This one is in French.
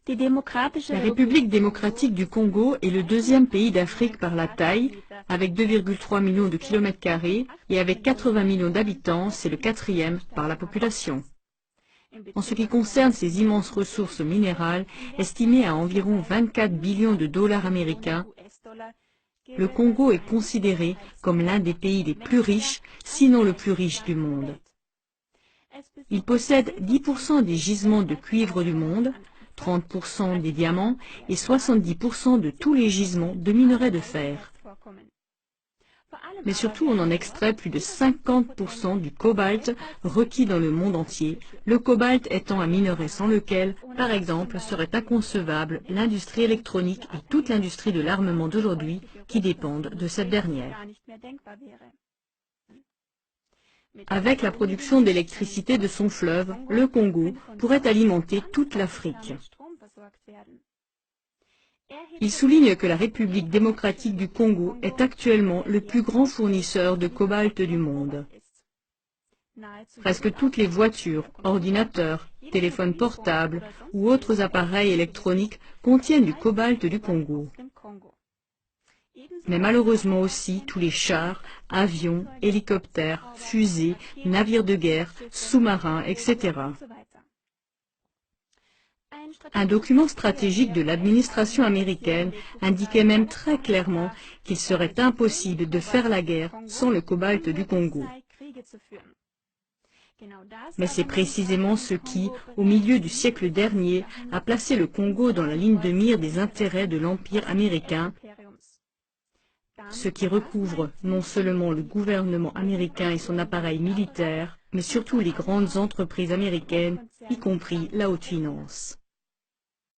La République démocratique du Congo est le deuxième pays d'Afrique par la taille, avec 2,3 millions de kilomètres carrés, et avec 80 millions d'habitants, c'est le quatrième par la population. En ce qui concerne ses immenses ressources minérales, estimées à environ 24 billions de dollars américains, le Congo est considéré comme l'un des pays les plus riches, sinon le plus riche du monde. Il possède 10% des gisements de cuivre du monde, 30% des diamants et 70% de tous les gisements de minerais de fer. Mais surtout, on en extrait plus de 50% du cobalt requis dans le monde entier, le cobalt étant un minerai sans lequel, par exemple, serait inconcevable l'industrie électronique et toute l'industrie de l'armement d'aujourd'hui qui dépendent de cette dernière. Avec la production d'électricité de son fleuve, le Congo pourrait alimenter toute l'Afrique. Il souligne que la République démocratique du Congo est actuellement le plus grand fournisseur de cobalt du monde. Presque toutes les voitures, ordinateurs, téléphones portables ou autres appareils électroniques contiennent du cobalt du Congo. Mais malheureusement aussi tous les chars, avions, hélicoptères, fusées, navires de guerre, sous-marins, etc. Un document stratégique de l'administration américaine indiquait même très clairement qu'il serait impossible de faire la guerre sans le cobalt du Congo. Mais c'est précisément ce qui, au milieu du siècle dernier, a placé le Congo dans la ligne de mire des intérêts de l'Empire américain, ce qui recouvre non seulement le gouvernement américain et son appareil militaire, mais surtout les grandes entreprises américaines, y compris la haute finance.